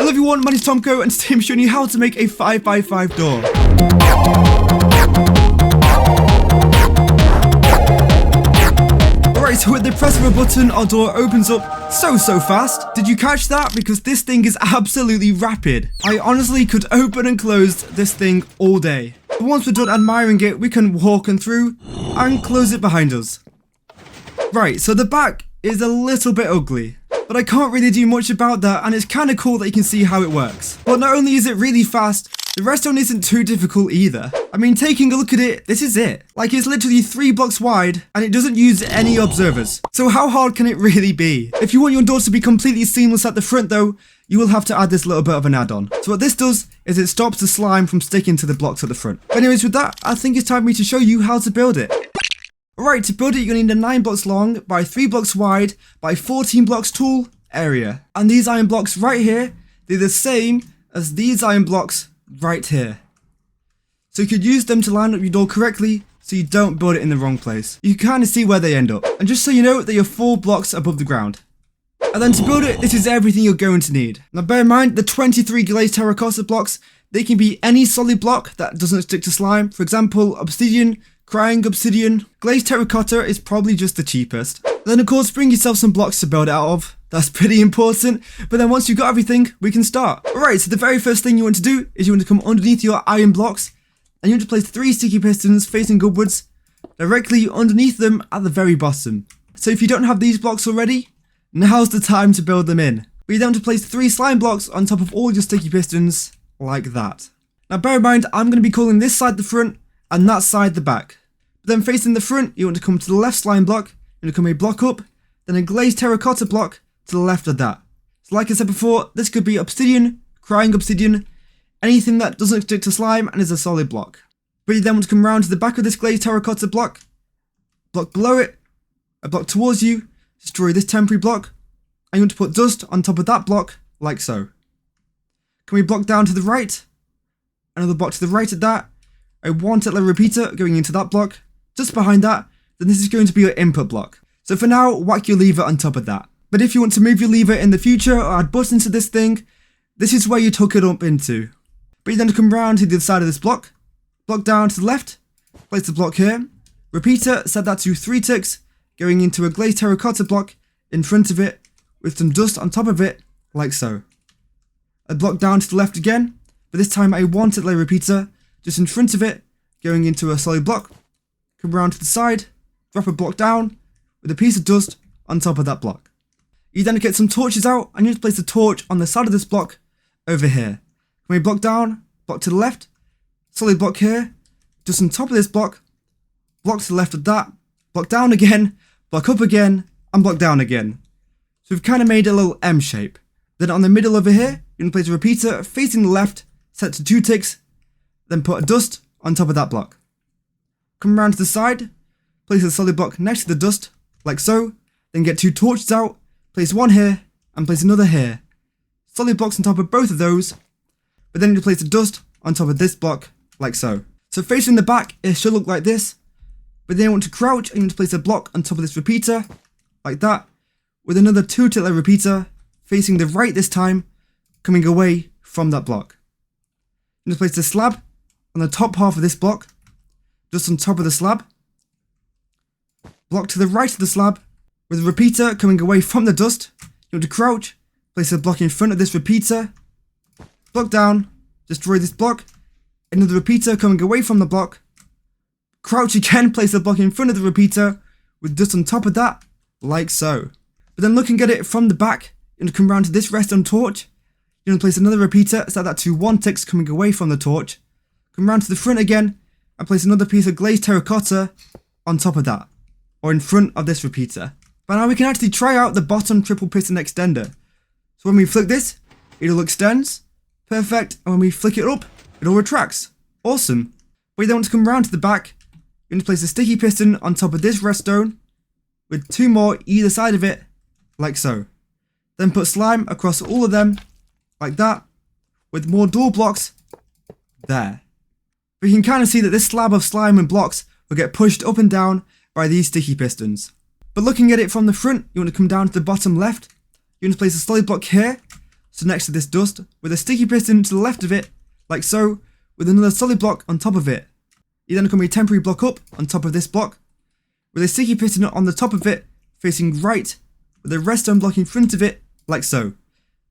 Hello everyone, my name is Tomco and today I'm showing you how to make a 5x5 door. Alright, so with the press of a button, our door opens up so fast. Did you catch that? Because this thing is absolutely rapid. I honestly could open and close this thing all day. But once we're done admiring it, we can walk on through and close it behind us. Right, so the back is a little bit ugly, but I can't really do much about that, and it's kind of cool that you can see how it works. But not only is it really fast, the redstone isn't too difficult either. I mean, taking a look at it, this is it. Like, it's literally 3 blocks wide, and it doesn't use any observers. So how hard can it really be? If you want your door to be completely seamless at the front though, you will have to add this little bit of an add-on. So what this does is it stops the slime from sticking to the blocks at the front. But anyways, with that, I think it's time for me to show you how to build it. Alright, to build it, you're going to need a 9 blocks long by 3 blocks wide by 14 blocks tall area. And these iron blocks right here, they're the same as these iron blocks right here. So you could use them to line up your door correctly so you don't build it in the wrong place. You can kind of see where they end up. And just so you know, they are 4 blocks above the ground. And then to build it, this is everything you're going to need. Now bear in mind, the 23 glazed terracotta blocks, they can be any solid block that doesn't stick to slime. For example, obsidian, crying obsidian. Glazed terracotta is probably just the cheapest. Then of course, bring yourself some blocks to build it out of. That's pretty important. But then once you've got everything, we can start. Alright, so the very first thing you want to do is you want to come underneath your iron blocks, and you want to place 3 sticky pistons facing upwards, directly underneath them at the very bottom. So if you don't have these blocks already, now's the time to build them in. But you then want to place 3 slime blocks on top of all your sticky pistons, like that. Now bear in mind, I'm going to be calling this side the front, and that side the back. But then facing the front, you want to come to the left slime block, you want to come a block up, then a glazed terracotta block to the left of that. So like I said before, this could be obsidian, crying obsidian, anything that doesn't stick to slime and is a solid block. But you then want to come around to the back of this glazed terracotta block below it, a block towards you, destroy this temporary block, and you want to put dust on top of that block, like so. Can we block down to the right? Another block to the right of that, a 1 tether repeater going into that block, just behind that, then this is going to be your input block. So for now, whack your lever on top of that. But if you want to move your lever in the future or add buttons to this thing, this is where you'd hook it up into. But you then come round to the other side of this block down to the left, place the block here, repeater, set that to 3 ticks, going into a glazed terracotta block in front of it, with some dust on top of it, like so. A block down to the left again, but this time a 1 tether repeater, just in front of it, going into a solid block, come around to the side, drop a block down, with a piece of dust on top of that block. You then get some torches out, and you just place the torch on the side of this block, over here. When we block down, block to the left, solid block here, just on top of this block to the left of that, block down again, block up again, and block down again. So we've kind of made a little M shape. Then on the middle over here, you're going to place a repeater facing the left, set to 2 ticks, then put a dust on top of that block. Come around to the side, place a solid block next to the dust, like so, then get 2 torches out, place 1 here, and place another here. Solid blocks on top of both of those, but then you place the dust on top of this block, like so. So facing the back, it should look like this, but then you want to crouch and you want to place a block on top of this repeater, like that, with another 2 tether repeater, facing the right this time, coming away from that block. You want to place the slab on the top half of this block, just on top of the slab, block to the right of the slab, with a repeater coming away from the dust. You want to crouch, place a block in front of this repeater, block down, destroy this block, another repeater coming away from the block, crouch again, place a block in front of the repeater, with dust on top of that, like so. But then looking at it from the back, you want to come around to this redstone torch, you want to place another repeater, set that to 1 ticks coming away from the torch, come around to the front again, and place another piece of glazed terracotta on top of that, or in front of this repeater. But now we can actually try out the bottom triple piston extender. So when we flick this, it all extends, perfect, and when we flick it up, it all retracts. Awesome. But you then want to come around to the back, you want to place a sticky piston on top of this redstone, with 2 more either side of it, like so. Then put slime across all of them, like that, with more door blocks, there. But you can kind of see that this slab of slime and blocks will get pushed up and down by these sticky pistons. But looking at it from the front, you want to come down to the bottom left, you want to place a solid block here, so next to this dust, with a sticky piston to the left of it, like so, with another solid block on top of it. You then come a temporary block up on top of this block, with a sticky piston on the top of it, facing right, with a redstone block in front of it, like so.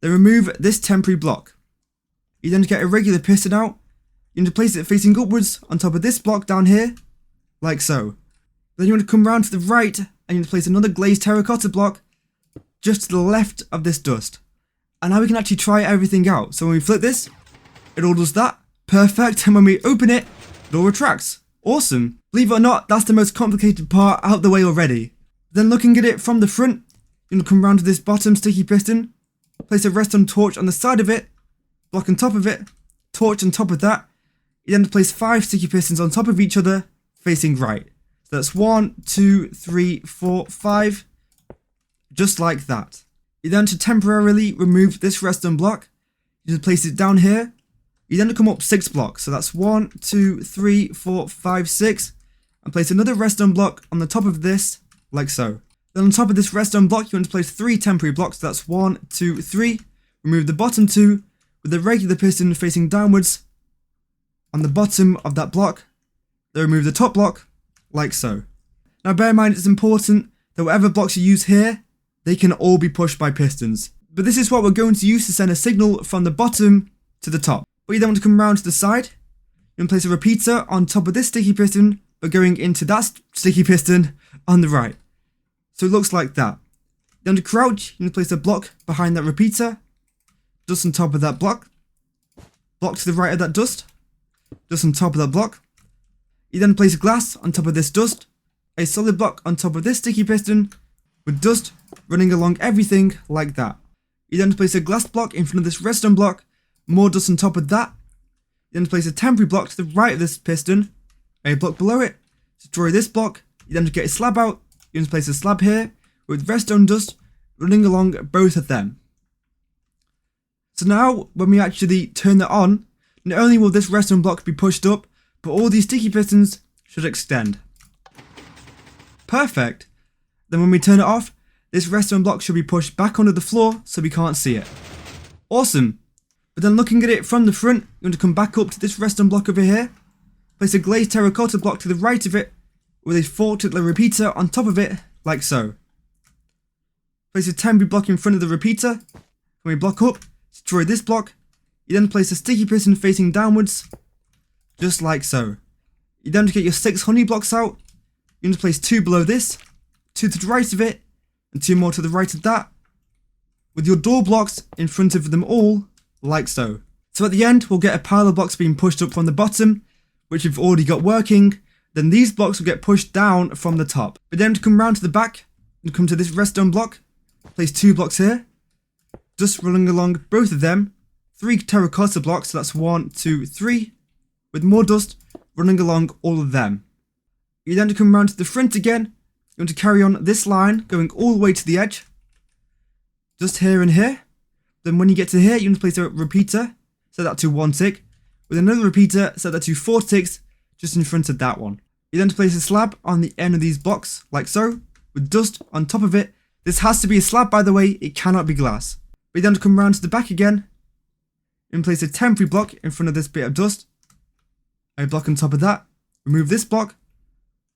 Then remove this temporary block. You then get a regular piston out. You need to place it facing upwards on top of this block down here, like so. Then you want to come round to the right, and you need to place another glazed terracotta block just to the left of this dust. And now we can actually try everything out. So when we flip this, it all does that. Perfect. And when we open it, it all retracts. Awesome. Believe it or not, that's the most complicated part out the way already. Then looking at it from the front, you're going to come round to this bottom sticky piston, place a redstone torch on the side of it, block on top of it, torch on top of that. You then place 5 sticky pistons on top of each other, facing right. So that's 1, 2, 3, 4, 5, just like that. You then to temporarily remove this redstone block, you just place it down here. You then come up 6 blocks, so that's 1, 2, 3, 4, 5, 6, and place another redstone block on the top of this, like so. Then on top of this redstone block, you want to place 3 temporary blocks, so that's 1, 2, 3. Remove the bottom 2 with the regular piston facing downwards on the bottom of that block. Then remove the top block, like so. Now bear in mind, it's important that whatever blocks you use here, they can all be pushed by pistons. But this is what we're going to use to send a signal from the bottom to the top. But you then want to come around to the side. You want to place a repeater on top of this sticky piston, but going into that sticky piston on the right. So it looks like that. Then to crouch, you want to place a block behind that repeater, just on top of that block. Block to the right of that dust, just on top of that block. You then place a glass on top of this dust, a solid block on top of this sticky piston, with dust running along everything like that. You then place a glass block in front of this redstone block, more dust on top of that. You then place a temporary block to the right of this piston, a block below it, destroy this block. You then get a slab out, you then place a slab here, with redstone dust running along both of them. So now, when we actually turn that on, not only will this redstone block be pushed up, but all these sticky pistons should extend. Perfect. Then when we turn it off, this redstone block should be pushed back onto the floor so we can't see it. Awesome. But then looking at it from the front, you want to come back up to this redstone block over here, place a glazed terracotta block to the right of it, with a 4-titler repeater on top of it, like so. Place a temporary block in front of the repeater. When we block up, destroy this block. You then place a sticky piston facing downwards, just like so. You then get your 6 honey blocks out. You need to place 2 below this, 2 to the right of it, and 2 more to the right of that, with your door blocks in front of them all, like so. So at the end, we'll get a pile of blocks being pushed up from the bottom, which we've already got working. Then these blocks will get pushed down from the top. But then to come round to the back, and come to this redstone block, place 2 blocks here, just running along both of them, 3 terracotta blocks, so that's 1, 2, 3, with more dust running along all of them. You then to come round to the front again, you want to carry on this line going all the way to the edge, just here and here. Then when you get to here, you want to place a repeater, set that to 1 tick, with another repeater, set that to 4 ticks, just in front of that one. You then to place a slab on the end of these blocks, like so, with dust on top of it. This has to be a slab, by the way, it cannot be glass. But you then to come round to the back again, and place a temporary block in front of this bit of dust, a block on top of that, remove this block.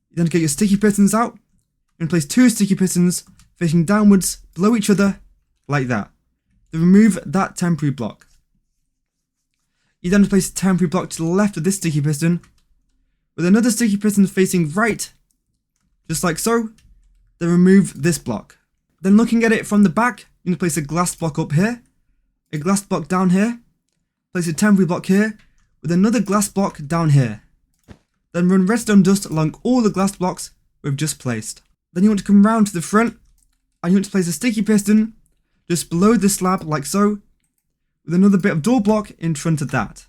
You then get your sticky pistons out, and place 2 sticky pistons facing downwards below each other, like that. Then remove that temporary block. You then place a temporary block to the left of this sticky piston, with another sticky piston facing right, just like so. Then remove this block. Then looking at it from the back, you need to place a glass block up here, a glass block down here, place a temporary block here, with another glass block down here. Then run redstone dust along all the glass blocks we've just placed. Then you want to come round to the front, and you want to place a sticky piston just below this slab, like so, with another bit of door block in front of that.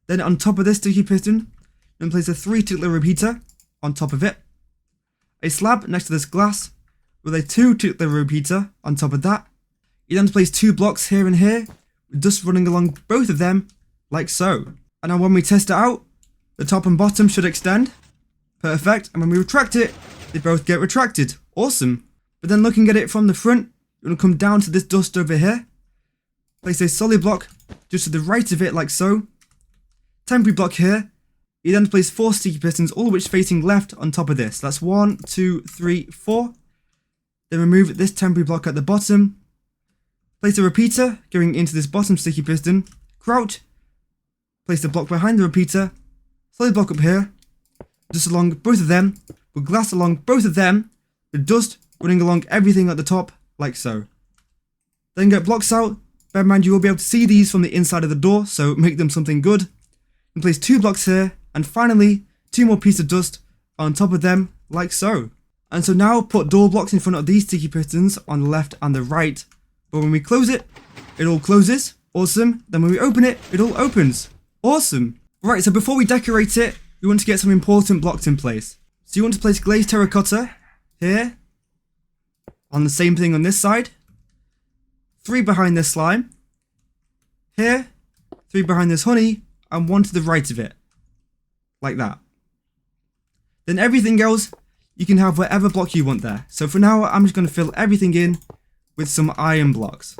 Then on top of this sticky piston, you want to place a 3-titler repeater on top of it, a slab next to this glass, with a 2-titler repeater on top of that. You then place 2 blocks here and here, with dust running along both of them, like so. And now when we test it out, the top and bottom should extend. Perfect. And when we retract it, they both get retracted. Awesome. But then looking at it from the front, you want to come down to this dust over here. Place a solid block just to the right of it like so. Temporary block here. You then place 4 sticky pistons, all of which facing left on top of this. That's 1, 2, 3, 4. Then remove this temporary block at the bottom. Place a repeater going into this bottom sticky piston. Crouch. Place the block behind the repeater. Solid block up here. Just along both of them. With glass along both of them. With dust running along everything at the top like so. Then get blocks out. Bear in mind you will be able to see these from the inside of the door, so make them something good. And place 2 blocks here. And finally, 2 more pieces of dust on top of them like so. And so now put door blocks in front of these sticky pistons on the left and the right. But when we close it, it all closes. Awesome. Then when we open it, it all opens. Awesome. Right, so before we decorate it, we want to get some important blocks in place. So you want to place glazed terracotta here. On the same thing on this side. 3 behind this slime. Here. 3 behind this honey. And 1 to the right of it. Like that. Then everything else, you can have whatever block you want there. So for now, I'm just going to fill everything in with some iron blocks.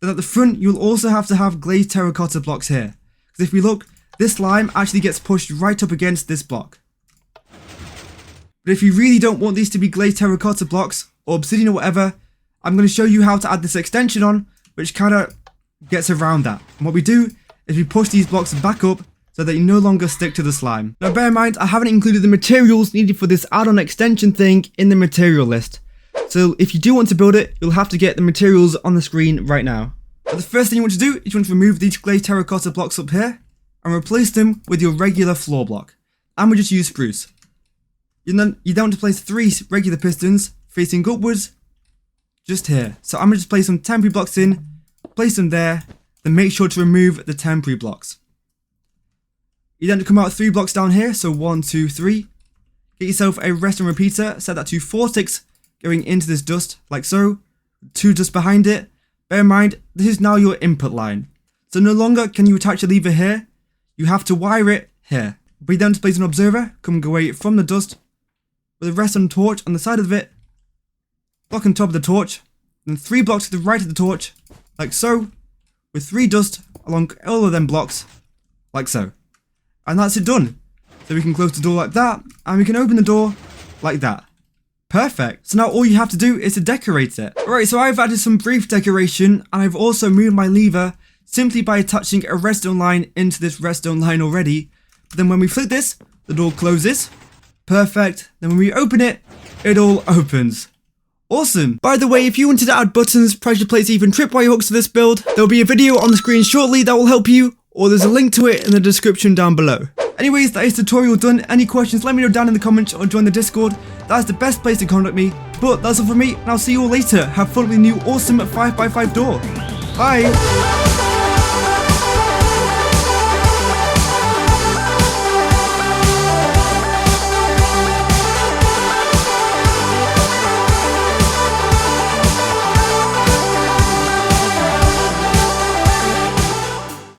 Then at the front, you'll also have to have glazed terracotta blocks here. Because if we look, this slime actually gets pushed right up against this block. But if you really don't want these to be glazed terracotta blocks, or obsidian or whatever, I'm going to show you how to add this extension on, which kind of gets around that. And what we do is we push these blocks back up so that you no longer stick to the slime. Now bear in mind, I haven't included the materials needed for this add-on extension thing in the material list. So if you do want to build it, you'll have to get the materials on the screen right now. But the first thing you want to do is you want to remove these glazed terracotta blocks up here and replace them with your regular floor block. And we just use spruce. You don't want to place 3 regular pistons facing upwards, just here. So I'm going to just place some temporary blocks in, place them there, then make sure to remove the temporary blocks. You then come out 3 blocks down here, so 1, 2, 3. Get yourself a redstone repeater, set that to 4 ticks going into this dust, like so. 2 dust behind it. Bear in mind, this is now your input line. So no longer can you attach a lever here, you have to wire it here. But you then to place an observer, come away from the dust, with a redstone torch on the side of it, block on top of the torch, and 3 blocks to the right of the torch, like so, with 3 dust along all of them blocks, like so. And that's it done. So we can close the door like that, and we can open the door like that. Perfect. So now all you have to do is to decorate it. Alright, so I've added some brief decoration, and I've also moved my lever simply by attaching a redstone line into this redstone line already. But then when we flick this, the door closes. Perfect. Then when we open it, it all opens. Awesome. By the way, if you wanted to add buttons, pressure plates, even tripwire hooks to this build, there'll be a video on the screen shortly that will help you, or there's a link to it in the description down below. Anyways, that is tutorial done. Any questions, let me know down in the comments or join the Discord. That's the best place to contact me. But that's all from me, and I'll see you all later. Have fun with the new awesome 5x5 door. Bye!